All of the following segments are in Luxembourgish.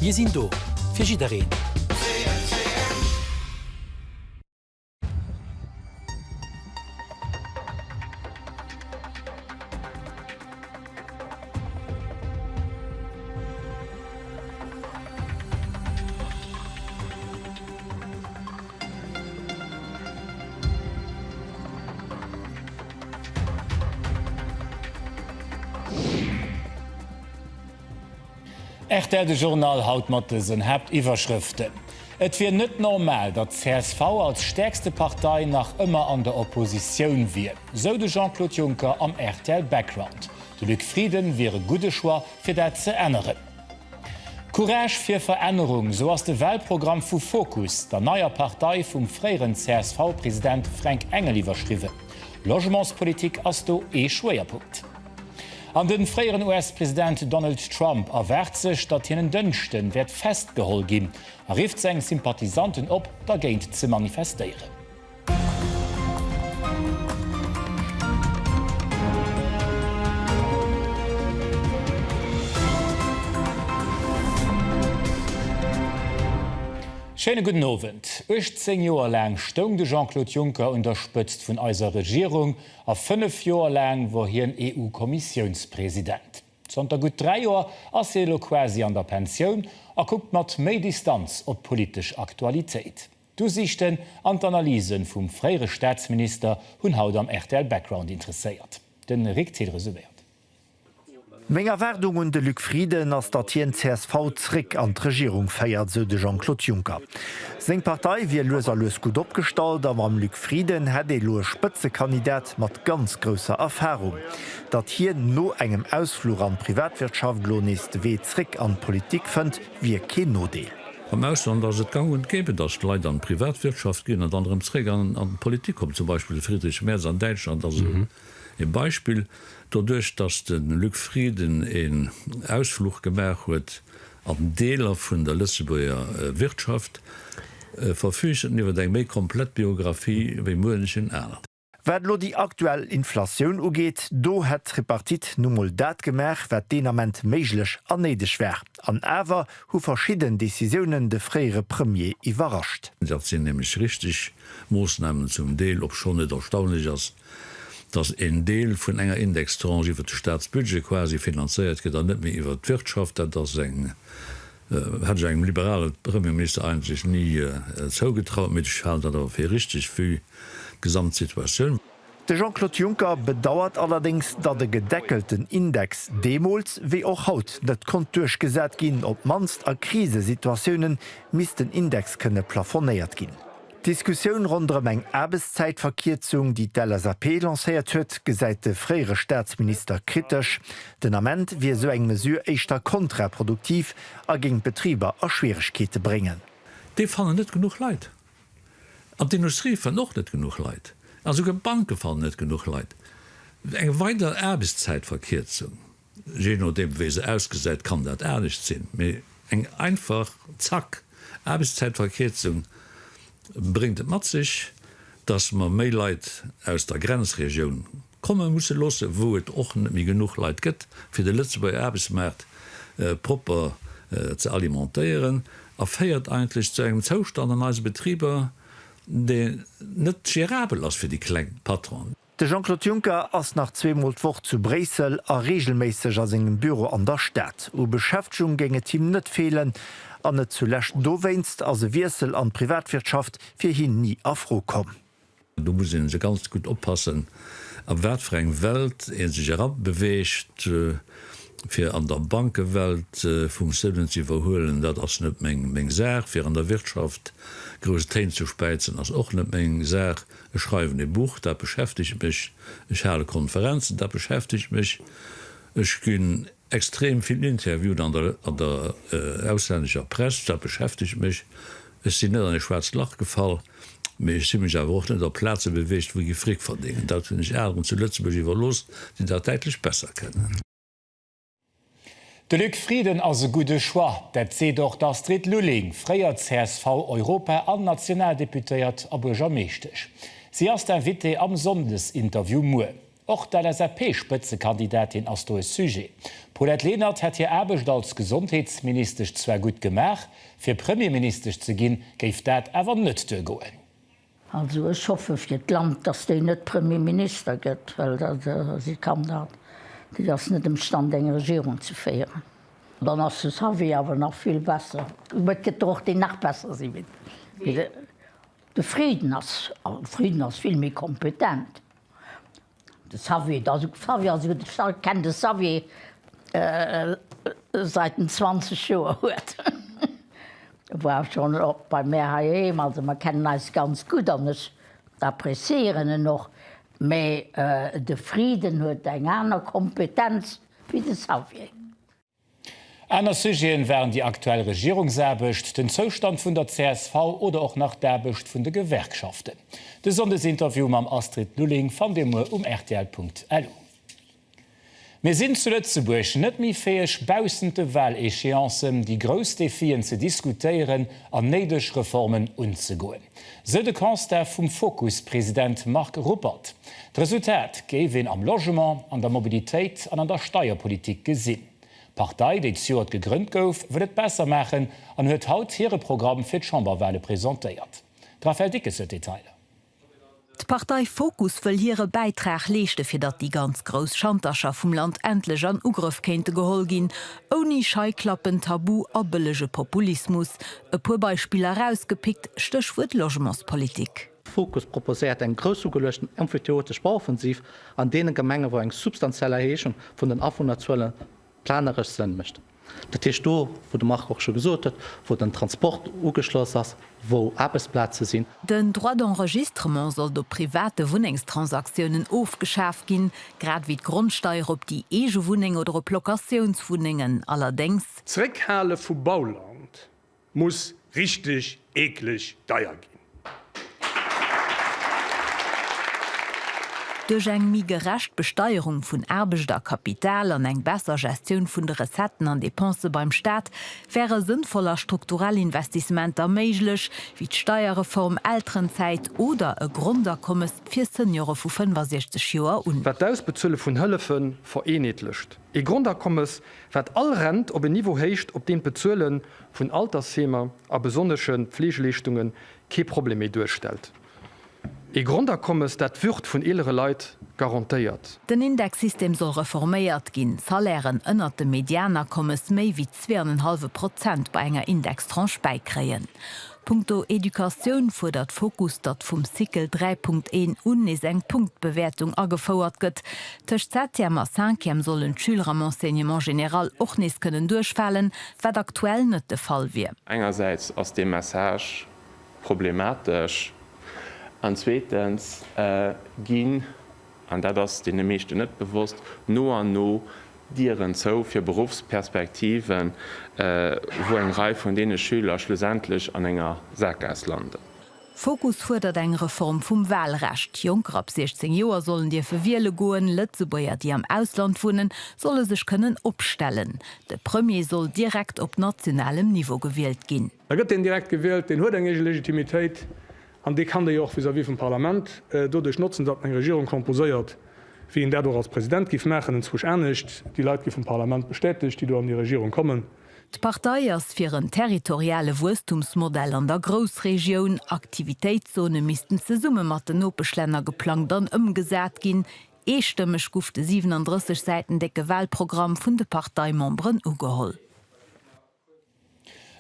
Wir sind do fir jidderen. Echter de Journal haut Mattesen hebt Iwerschriften. Et wie net normal, dat CSV als stärkste Partei nach immer an der Opposition wie. So de Jean-Claude Juncker am RTL Background. De Luc Frieden wäre gute Schwa fir dat ze ändern. Courage fir Veränderung, so ass de Weltprogramm vu Focus, der neuer Partei vum freieren CSV-Präsident Frank Engel iwwerschriwe. Logementspolitik ass do Schwerpunkt. An den freieren US-Präsident Donald Trump erwert sech, dat hinnen dënchten werd festgehol ginn. Rift seg Sympathisanten op, dagéint ze manifestéieren. Schöne guten Abend. 18 Jahre lang stung de Jean-Claude Juncker unterstützt von eiser Regierung, a 5 Jahre lang war hier ein EU-Kommissionspräsident. Sonter gut 3 Jahre ass quasi an der Pension, guckt mat méi Distanz op politische Aktualität. Du sichten an Analysen vum freiere Staatsminister hunn haut am RTL Background interessiert. Den Rick resumert. Menger Werdungen de Luc Frieden ass dat hien CSV zrick an d' Regierung feiert se de Jean-Claude Juncker. Seng Partei wie loser loes gut opstalt, am am Luc Frieden hat loe Spëtzekandidat mat ganz grosser Erfahrung. Dat hien no engem Ausflur an Privatwirtschaft lohnist wee zrick an Politik fënnt wie Kenodeel. Am Ausland ass et gang und gebe, dat Leiit an Privatwirtschaft ginn an anderem Träger an Politik kommt, zum Beispiel Friedrich Merz an Deutschland. Im Beispiel dadurch, dass den Luc Frieden en Ausflug gemerk huet an Deler vun der Lützeburger Wirtschaft verfügen iwwer eng méi komplett Biografie wie Mënchen Äner. Wat lo die aktuell Inflationun ugeet, do het Tripartit nummel dat gemerk, wat denament méiglech annedech wär. An Äwer hu verschieden Decisionen de freiere Premier iwwerrascht. Dat sinn nämlich richtig Moosnamen zum Deel op schon net erstaunlich ass, dass en Deel vun enger Indextranche iwwer d Staatsbudget quasi finanziert get net mé iwwer d Wirtschaft, dat eng hat eng liberale Premierminister eigentlich nie zougetraut mit Schall, dat er fir richtig vu Gesamtsituation. De Jean-Claude Juncker bedauert allerdings, dat de gedeckelten Index Demols wie auch haut net kon durchgesät ginn, op manst a Krisesituationen mis den Index kënne plafonnéiert ginn. Diskussion rund eng Erbeszeitverkürzung, die DLSAP lanciert huet, gesäit de freiere Staatsminister kritisch. Den Amment wie so eng Mesur eichter kontraproduktiv a gegen Betrieber a Schwierigkeiten bringen. Die fallen net genug Leid. An die Industrie fan noch net genug Leid. Also Banken fallen net genug Leid. Eng weiter Erbeszeitverkürzung, je nachdem wie se ausgesät, kann dat ehrlich sinn. Eng einfach zack Erbeszeitverkürzung bringt mat sich, dass man méi Leiit aus der Grenzregion kommen muss losse, wo het och mi genug Leiit gëtt, fir de letzte bei Erbesmarkt proper ze alimentieren, erfeiert eigentlich zu engem Zustand an als Betrieber, de net gerabel ass fir die kleng Patron. De Jean-Claude Juncker ass nach 2 Monat zu Bresel a regelmäßig as engem Büro an der Stadt. O Beschäftigung gänge Team net fehlen, an net zulächt do weinst as e Wirsel an Privatwirtschaft fir hin nie afro kom. Du muss se ganz gut oppassen, a wertfreng Welt en sich herabbeweegt, fir an der Bankewelt vum Suden zu verholen, dat ass net még Sär, fir an der Wirtschaft Großteen zu speizen ass och net még Sär. Ich schreibe ein Buch, da beschäftigt mich, ich habe Konferenzen, da beschäftigt mich. Ich bin extrem viel Interview an der ausländischer Presse, da beschäftigt mich. Es sind nicht an den schwarzen Lach gefallen, aber ich sehe mich auch nicht der Plätze bewegt, wo ich Frick verdiene. Da bin ich eher und zuletzt bin ich los, die da deutlich besser kennen. De Luc Frieden as e gute Schwa, dat se doch d'Astrid Lulling, freier CSV Europa an Nationaldeputéiert a Burger meeschtech. Sie ass der Witte am Sondesinterview mue. Och der SAP-Spitzekandidatin as do Sujet. Paulette Lehnert hat hier Erbecht als Gesundheitsminister zwar gut gemacht, fir Premierminister zu ginn geif dat awer net goen. Also ich hoffe fir d Land, dats de net Premierminister gëtt, weil sie kam dat, die das net im Stand eng Regierung zu feieren. Dann as es Havi aber noch viel besser. Get doch die nach besser sie mit. De Frieden as viel mé kompetent. Das Havi kennt de Savi seit 20 Joer huet. War schon op bei Mehrheim, also man kennen als ganz gut anders appreieren noch méi de Frieden huet eng aner Kompetenz wie de Savi. Einer Sugien wären die aktuelle Regierungserbecht, den Zustand vun der CSV oder auch nach derbecht vun de Gewerkschaften. De Sondesinterview am Astrid Lulling van dem RTL.lu. Wir sind zu Lützeburg net mi fähig bausende Wahlecheancen, die Großdefien zu diskutieren, an neidech Reformen unzugoen. So de Kanzler vom Fokuspräsident Mark Ruppert. Das Resultat geben am Logement, an der Mobilität an der Steuerpolitik gesinn. Partei, die zuert gegrünnt gouf, wird het besser machen an huet haut ihre Programm fir d'Chamberwelle präsentiert. Raphael Dickes Detail. Die Partei Fokus will ihre Beitrag leisten, für dat die ganz groß Chantaschaft vom Land endlich an Ugriff könnte geholt gehen, ohne Scheuklappen, Tabu, abellige Populismus. Ein paar Beispiele herausgepickt, Stichwort Logementspolitik. Fokus proposiert en grössugelöschten amphitheotisch Bauoffensiv, an denen Gemenge wo eng substanzieller Erhechung von den affunationellen planerisch sinn mischt. Dat Tisch do, wo de Macht auch schon gesot hat, wo den Transport ugeschloss ass, wo Arbeitsplätze sind. Den Droit d'Enregistrement soll do private Wohnungstransaktionen aufgeschafft gin, grad wie d Grundsteuer op die ege Wohnung oder op Lokationswohnungen. Allerdings Zreckhale vu Bauland muss richtig eklig deier gehen. durch eng mi gerecht Besteuerung vun erbegter Kapital an eng besser Gestion vun de Resetten an Depense beim Staat wäre sinnvoller Strukturelinvestissementer méiglech wie d'Steuerreform Elternzeit oder e Grundakommes fir Seniore vu 65 Joer un. Wat d'ausbezulle vun Hëllefen vereenetlecht. E Grundakommes wat all Rent op e Niveau héicht op den Bezuelen vun Altershemer a besonneschen Pflegeleistungen ke Probleme durchstel. E Grundakommes dat wird vun elere Leiit garantiiert. Den Indexsystem soll reforméiert ginn. Salären ënner de Medianerkommes méi wie 2,5% bei enger Indextranche beikréien. Punkto Edukaun fuhr dat Fokus dat vum Sikel 3.1 unis eng Punktbewertung agefauerert gëtt. Tech 7. a 5. sollen Schüler am Enseignement general och nes kënnen durchfallen, wat aktuell net de Fall wie. Einerseits aus dem Message problematisch, an zweitens ginn an dat ass den meeschte net bewusst no an no Dieren zo fir Berufsperspektiven, wo eng Reif von dee Schüler schlussendlich an enger Sackgasse landen. Fokus fordert eng Reform vum Wahlrecht. Jonger ab 16 Joer sollen Dir fir Wiele goen, Lützebuer, die am Ausland wohnen, solle sech können opstellen. De Premier soll direkt op nationalem Niveau gewählt ginn. Da gëtt den direkt gewählt, den huet engege Legitimitéit, an de kann de joch vis-à-vis vum Parlament dodurch nutzen, dat eng Regierung komposéiert, wie in der do als Präsident gif machen en zuch ernstnecht, die Leiit gi vum Parlament bestätigt, die do an die Regierung kommen. D'Partei ass fir een territoriale Wustumsmodell an der Großregion, Aktivitätszone misisten ze Summe mat den Nopeschlenner geplant an ëmgesät ginn, eestëmmech gouf de 37 Seiten decke Wahlprogramm vun de Parteimembren ugeholl.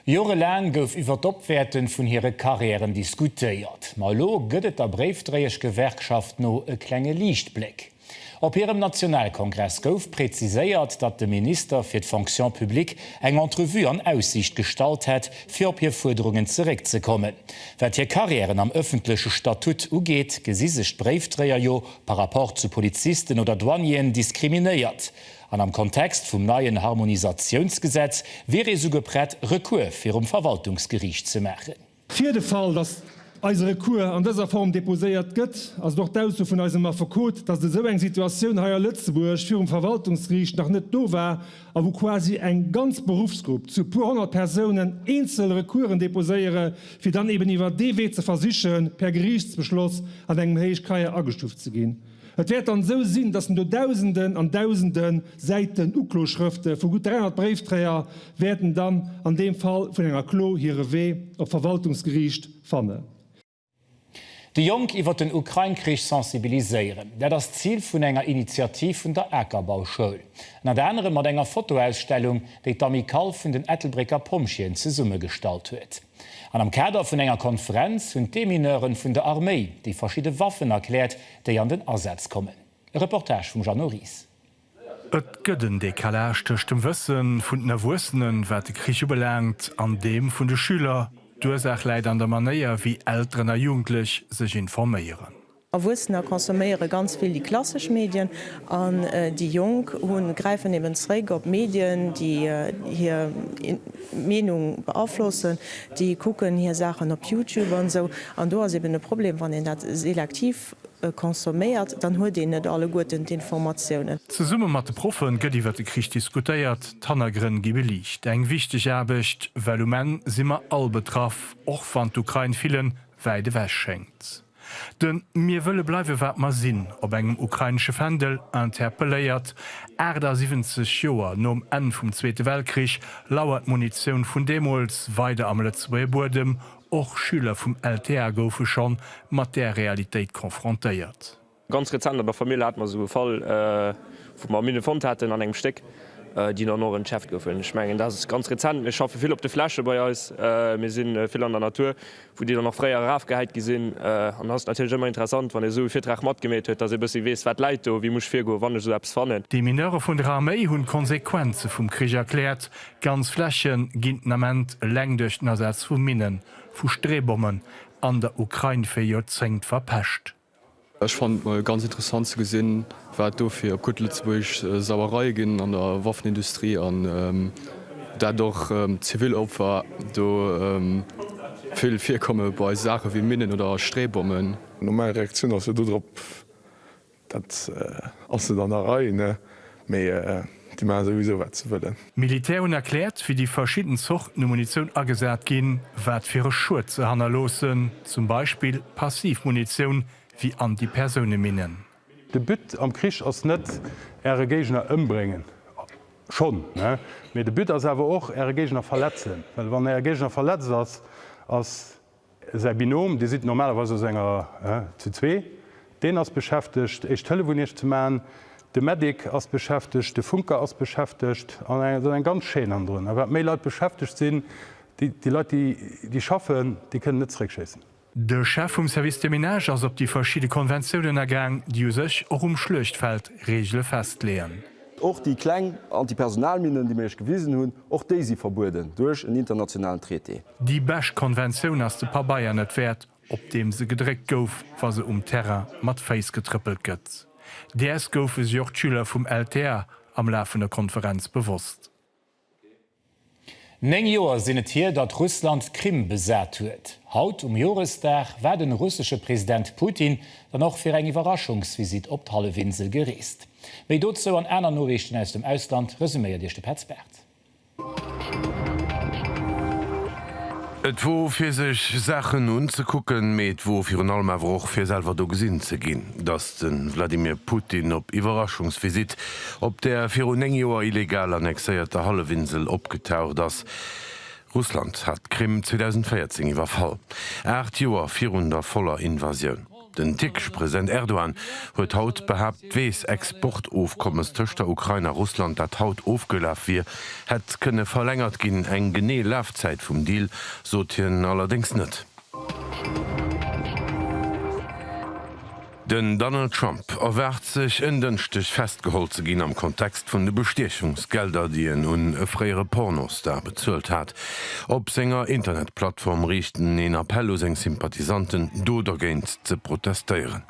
Jorelang gouf iwwer d'Opwerten vun hire Karrieren diskutéiert. Malo gëtt der Breefdreech Gewerkschaft no e klenge Liichtblick. Op hirem Nationalkongress gouf preziséiert, dat de Minister fir d'Fonction Publik eng Entrevue an Aussicht stalt hett, fir op hir Forderungen zurückzukommen. Wär hir Karrieren am öffentliche Statut ugeet, gesi sech Breefdreher jo par rapport zu Polizisten oder Douanien diskriminéiert. An am Kontext vum neien Harmonisationsgesetz wäre so geprett Rekur fir Verwaltungsgericht zu machen. Für den Fall, dass als Rekur an dieser Form deposiert gëtt, als doch dazu vun eisem verkot, dass de so eng Situation haier Lützeburg fir Verwaltungsgericht noch net do war, a wo quasi eng ganz Berufsgruppe zu pur 100 Personen einzel Rekuren deposéiere, fir dann eben iwwer DW zu versichern, per Gerichtsbeschluss an engem Heichkeier agestuft zu gehen. Et wird dann so sinn, dass du Tausenden an Tausenden Seiten Ukloschriften vu gut 300 Briefträger werden dann an dem Fall vun enger Klo hire Weh op Verwaltungsgericht fanne. Die Jung iwwer den Ukraine-Krieg sensibiliseieren, der das Ziel vun enger Initiativ vun der Äckerbauschule. Na der andere mat enger Fotoausstellung, déi d'Amikal vun den Ethelbrecker Pomschien ze Summe stalt huet. An am Käder vun enger Konferenz hunn Demineuren vun der Armee, die verschiedene Waffen erklärt, déi an den Ersatz kommen. E Reportage vum Jean Norris. Et gëdden Dekalage tëcht dem Wëssen vun den Erwussenen, wat de Krich überlängt, an dem vun de Schüler, Dursach leid an der Manier, wie älteren Jugendlich sich informieren. Erwussener konsumiere ganz viel die klassischen Medien an die Jung hun greifen ebenrä op Medien, die hier Meinung beeinflussen, die gucken hier Sachen op YouTube und so an du hast eben ein Problem, wann dat selektiv konsumiert, dann huet net alle guten Informationen. Ze Summe mat de Profen gëtt iwwer de Krich diskutiert, Tannergrin gi belicht. Eng wichtig erbecht, well men simmer all betraff och van d'Ukraine vielen weide wäch schenkt. Den mir wëlle bleiwe wat mar sinn, op engem ukrainsche Fdel interpelléiert, Äder 70 Joer nom en vum Zweite Weltkrieg lauert Munitionun vun Demols weide am Letzwe Burdem, och Schüler vum LTR goufe schon mat der Realitéit konfrontéiert. Ganz rezent der Familie hat man so Fall vu man Mine Fond hat an engem Steck, die noch en Chef goufen. Schmengen das ist ganz rezent. Ich schaffe viel op de Flasche bei uns. Wir sind viel an der Natur, wo die noch freier Rafgeheit gesinn an hast natürlich immer interessant, wann so fir mat gemet huet, dass bis wees wat leit wie muss fir go wann so abs fannen. Die Mineure vun der Armee hunn Konsequenze vum Krich erklärt, ganz Flächen ginntament lengdecht Ersatz vu Minen, vu Strebommen an der Ukraine fir Jozenkt verpecht. Ich fand mal ganz interessant zu gesinn, war dofir op Kutletsburg Sauerei gin an der Waffenindustrie an dadurch Zivilopfer do viel komme bei Sache wie Minen oder Strebommen. Normal Reaktion as du dat as an der Reihe die man sowieso wat ze willen. Militären erklärt, wie die verschiedenen Zuchten Munition agesät gin, wat fir Schu ze hannerlosen, zum Beispiel Passivmunition wie an die Personenminen. De Bütt am Krich ass net Gegner ëmbringen. Schon Me de Bütt as awer och Gegner verletzen. Well wann Gegner verletzt ass se Binom, die sieht normalerweise Sänger zu zwee, den ass beschäftigt, ich telefoniert zu man, de Medik ass beschäftigt, de Funker ass beschäftigt, an en ganz Schein an drin. Aber méi Leute beschäftigt sinn, die Leute die schaffen, die können net zurückschießen. Der Chef vom Service de Ménage ass op die verschiedene Konventionen ergang, die sech och Schlchtfeld Regel festlehen. Auch die kleinen Antipersonalminen, die mech gewiesen hunn, och déi verboden durch een internationalen Treaty. Die Bech-Konvention as de Pa Bayern net wert, op dem se gedrégt gouf, was se Terra mat Face getrippelt gëtt. DS goufe Jocht Schüler vum LTR am Lafen der Konferenz bewusst. 9 Joer sinnet hier, dat Russland Krim besat huet. Haut Joresdag war den russische Präsident Putin dann noch fir eng Überraschungsvisit op d'Hallewinsel gereest. Mei dot zo an einer Norrichten aus dem Ausland resümiert Dir de Petzbert. Et wo fir sech Sachen unzekucken méet wo fir an allem awoch fir selwer do gesinn ze ginn, dats den Wladimir Putin op Iwerraschungsvisit op der fir 9 Joer illegal annexéierter Hallewinsel opgetaucht ass. Russland hat Krim 2014 iwwerfall. 8 Joer 400 voller Invasioun. Den Ticksch-Präsident Erdogan huet haut behabt, wees Exportaufkommens töchter Ukraine Russland dat haut aufgelaf wie, het kënne verlängert ginn eng genee Laufzeit vum Deal, so hien allerdings net. Den Donald Trump erwert sich indünstech festgeholt ze ginn am Kontext vun de Bestechungsgelder, die en un fréiere Pornos da bezzuelt hat. Op senger Internetplattform richten en Appello seg Sympathisanten dodergéint ze protestéieren.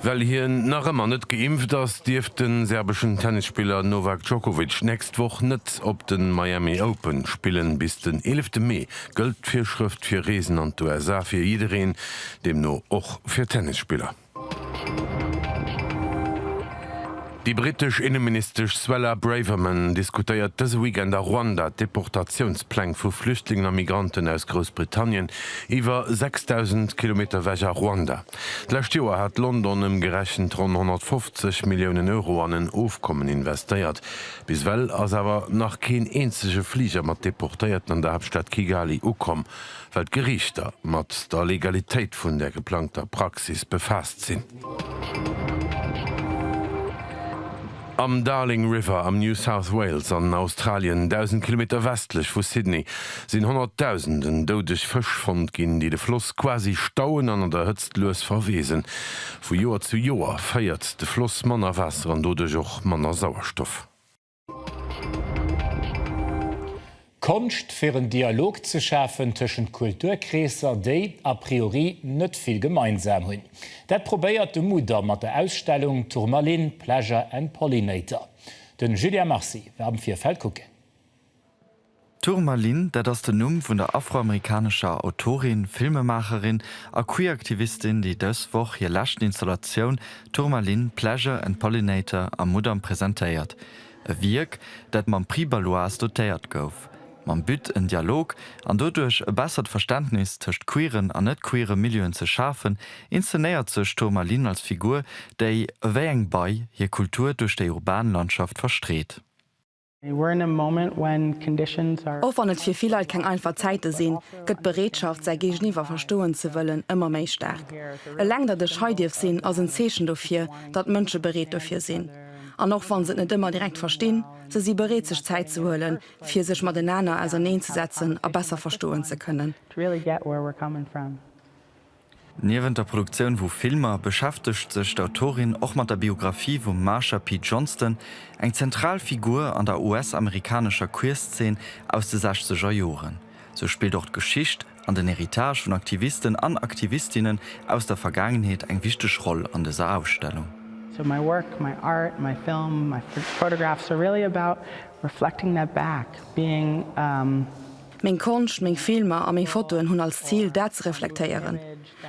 Well hier nach ëmmer net geimpft ass Dief den serbischen Tennisspieler Novak Djokovic nächst woch net op den Miami Open spielen bis den 11. Mai gëlt fir Schrift fir Reesen an USA fir iedereen, dem no och fir Tennisspieler. Die britisch Innenminister Swella Braverman diskutiert das Weekend der Rwanda Deportationsplan für Flüchtlinge und Migranten aus Großbritannien über 6000 Kilometer wächer Rwanda. Letztes Jahr hat London im gerechnet rund 150 Millionen Euro an ein Aufkommen investiert. Biswell als aber noch kein einziger Flieger mit Deportierten an der Hauptstadt Kigali ankommen, weil die Gerichte mit der Legalität von der geplanten Praxis befasst sind. Am Darling River am New South Wales an Australien 1000 Kilometer westlich von Sydney sind 100.000 dodech Fischfund gin, die de Fluss quasi stauen an der Hütztlös verwesen. Von Jahr zu Jahr feiert de Fluss manner Wasser an dodech auch manner Sauerstoff. Konst fir een Dialog ze schaffen tschen Kulturkräser, déi a priori net viel gemeinsam hunn. Dat probéiert de Muder mat der Ausstellung Tourmaline, Pleasure and Pollinator. Den Julia Marcy werben fir Feldkucke. Tourmaline, dat ass den Numm vun der afroamerikanischer Autorin, Filmemacherin a Queeraktivistin, die dës woch hier lachten Installationun Tourmaline, Pleasure and Pollinator am Mudam präsentéiert. E Wirk, dat man Prix dotéiert gouf. Man bütt en Dialog an dodurch e bessert Verständnis tëcht queeren an net queere Millioen ze schafen, inszenéiert sech Tourmaline als Figur, déi ewéi eng bei hi Kultur durch déi urbanen Landschaft verstreet. Of an net fir viel keng einfach Zeitite sinn, gëtt Bereetschaft sei geich niewer verstoen ze wëllen ëmmer méi stark. E leng dat de Scheidief sinn ass en Zeechen dofir, dat Mënsche bereet dofir sinn. An noch wann se net immer direkt verstehen, se sie bereet sich Zeit zu holen, fir sech mat den Nanner als neen zu setzen, a besser verstohlen ze können. Neben der Produktion wo Filmer beschäftigt sich die Autorin auch mit der Biografie von Marsha P. Johnston, eng Zentralfigur an der US-amerikanischer Queer-Szene aus den 60er Jahren. So spielt dort Geschichte an den Heritage von Aktivisten an Aktivistinnen aus der Vergangenheit eng wichtige Rolle an dieser Ausstellung. So my work, my art, my film, my photographs are really about reflecting that back, being Mein Kunst, mein Filmer an mein Fotoen hunn als Ziel dat ze reflekteieren.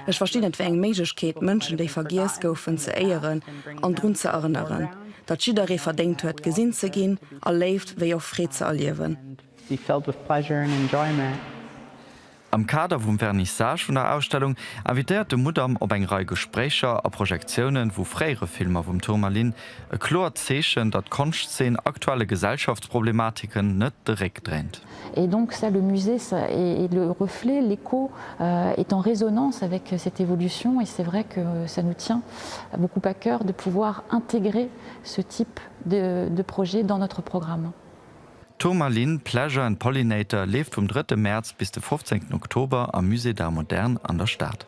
Ech verstehe net wéng Meigkeet Mënschen déi vergiers goufen ze eieren an run ze erinnern, dat Schidere verdenkt huet gesinn ze ginn, erleft wéi auch Fre ze erliewen. be filled with pleasure and enjoyment. Am Kader vum Vernissage vun der Ausstellung invitiert de Mudam op eng Reihe Gesprächer a Projektionen, wo fréiere Filmer vum Tourmaline e klar zeechen, dat Konstszene aktuelle Gesellschaftsproblematiken net direkt drängt. Et donc ça, le musée ça, et le reflet, l'écho est en résonance avec cette évolution et c'est vrai que ça nous tient beaucoup à cœur de pouvoir intégrer ce type de projet dans notre programme. Tourmaline, Pleasure and Pollinator lebt vom 3. März bis den 15. Oktober am Musée d'Art Moderne an der Stadt.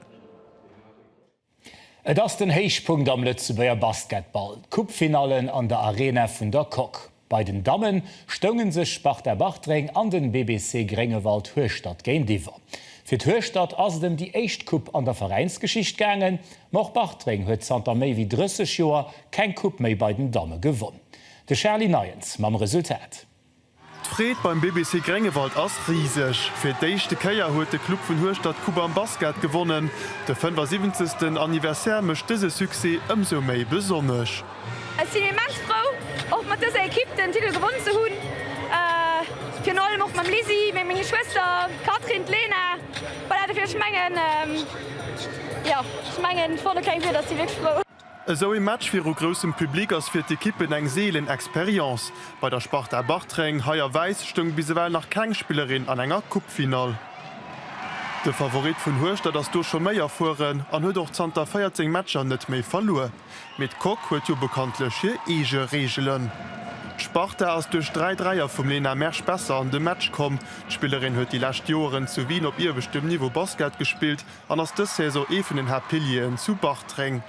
Et ass den Heichpunkt am Lützebuer Basketball. Kupfinalen an der Arena vun der Kok. Bei den Damen stöngen sech Sparta Bachtring an den BBC Grengewald Höchstadt géint Diwer. Fir d'Höchstadt ass dem die Eichtkupp an der Vereinsgeschicht gängen, moch Bachtring huet Santa méi wie 30 Joer kein Kupp méi bei den Dame gewonnen. De Charlie Neyens mam Resultat. Fred beim BBC Grengewald ass riesig. Fir d'éischchte Käier huet de Club vun Höchstadt Kuba am Basket gewonnen. De 75. Anniversär mecht dëse Suse ëmso méi besonnech. Es sinn immens froh, och mat dëse Ekipp den Titel gewonnen ze hunn. Fir allem och mam Lisi, mé mini Schwester, Katrin Lena, fir schmengen schmengen vorne kein fir, dat sie weg froh. So im Match fir o grossem Publikum ass fir d'Ekippen eng Seelenexperience. Bei der Sparta Bachtring haier Weis stung bisewel nach Kengspielerin an enger Kuppfinal. De Favorit vun Höchstadt ass du schon méier fuhren, an huet och Zter 14 Matscher net méi verloren. Mit Kok huet jo bekanntlech hier ege Regelen. Sparta ass duch 3 Dreier vum Lena Mersch besser an de Match kom. D'Spielerin huet die lacht Joren zu Wien op ihr bestimm Niveau Basket gespielt, an ass dës se so even den Herr Pillien zu Bachtring.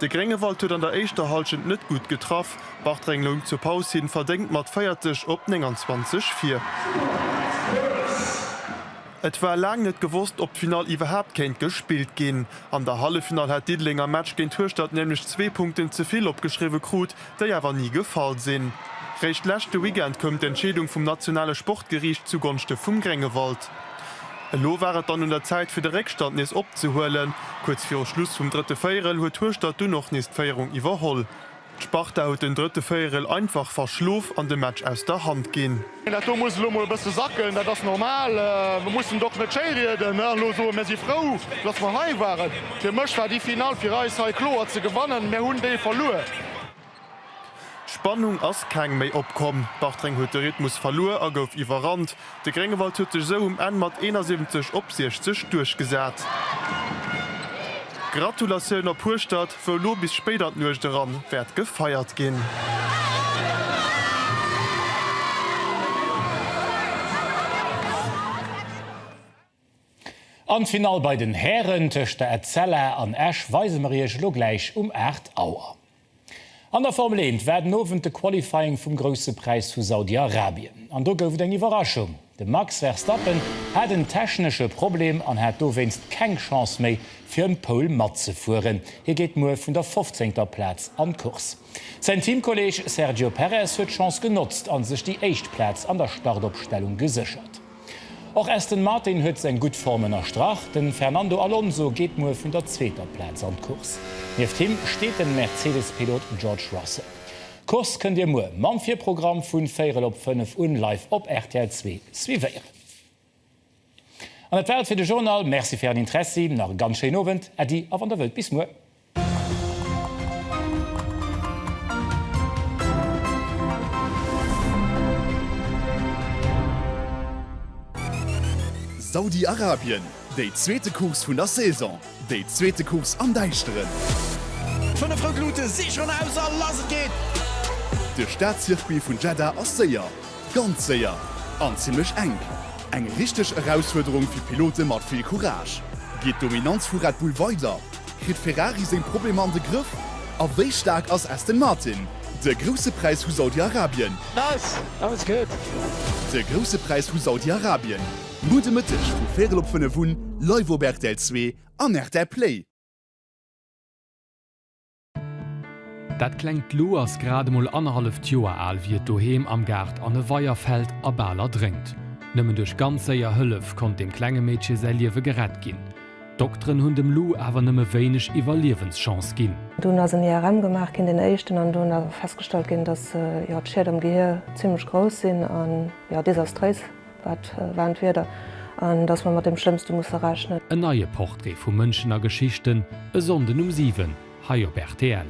De Grengewald huet an der Eischter Halschend net gut getraff, Bachtrenglung zur Paus hin verdenkt mat feiertech op 29:4. Et war lang net gewusst, ob Final iwwerhap kenint gespielt gin. An der Hallefinal hat Diedlinger Match géint Höchstadt nämlich 2 Punkten zuviel opgeschriwe krut, déi awer nie gefallen sinn. Recht lächte Weekend kommt d'Entschädung vum nationale Sportgericht zugunste vum Grengewald. Lo waret dann in der Zeit fir de Reckstandnis opzuholen. Kurz fir Schluss vum 3. Feierel huet Höchstadt du noch nist Feierung iwwerholl. Sparta haut den dritte Féierel einfach verschlof an dem Match aus der Hand gin. Dat muss lomo beste sacken, dat das normal. Wir mussten doch net Chériden so me si Frau, dats man hai waren. Fir Mëch war die Final fir Reis Klo ze gewannen, mé hunn déi verloren. Spannung ass keng méi opkom. Bartring huet de Rhythmus verloren a gouf iwwerrand. De Grengewald huetech so en mat 71 op 60 durchgesät. Gratulationun op Purstadt fir lo bis spéder nuech daran werd gefeiert ginn. An Final bei den Herren töchte Erzeller an Ash Weisemariech logleich 8 Auer. An der Formel 1 werden nowen de Qualifying vum Grosse Preis vu Saudi-Arabien. An do gouf eng Überraschung. De Max Verstappen hat een technesche Problem an het do winst keng Chance méi fir en Pol mat ze fuhren. Hier geht mo vun der 15. Platz an Kurs. Sein Teamkolleg Sergio Perez huet Chance genutzt an sech die Echtplatz an der Startopstellung gesichert. Auch Aston Martin huet eng gut formener Strach, den Fernando Alonso geht mo vun der 2. Platz an Kurs. Nef Team steht den Mercedes-Pilot George Russell. Kurs könnt ihr mo mam 4 Programm vun 4/5 live op RTL 2 zwiieren. An der Welt fir de Journal Merci fir an Interesse nach ganz schön Novent, die a an der Welt bis mo. Saudi-Arabien, déi zweete Kurs vun der Saison, déi zweete Kurs an Deichteren. Von der Froglute sich schon aus lasse geht. De Staatszirkbi vun Jeddah ass séier, ganz séier, an ziemlichlech eng. Eng richteg Herausforderung fir Pilote mat viel Courage. Geht Dominanz vu Red Bull weiter, krit Ferrari seg Problem an de Griff, a wéi stark ass Aston Martin. De grosse Preis vu Saudi-Arabien. Alles gut. De grosse Preis vu Saudi-Arabien. Mute Mëttech vu Ferelopënne vun, Leiwoberg del 2 an der Play. Dat klenkt lo ass grademol 1,5 Joer all wie doheem am Gard an e Weierfeld a Baller dringt. Nëmmen duch ganzéier Hëllef kont dem klenge Mädche se Liewe gerett ginn. Doktrin hunn dem Lou awer nëmme wéineg Iwerlewenschance ginn. Du as een IRM gemacht in den Echten an du festgestalt ginn, dat Schäd am Gehir ziemlich groß sinn an desastrés wat warnt wieder an dats man mat dem Schlimmste muss errechnen. E neie Porträt vu Mënschener Geschichten, e Sonden 7, Hai op RTL.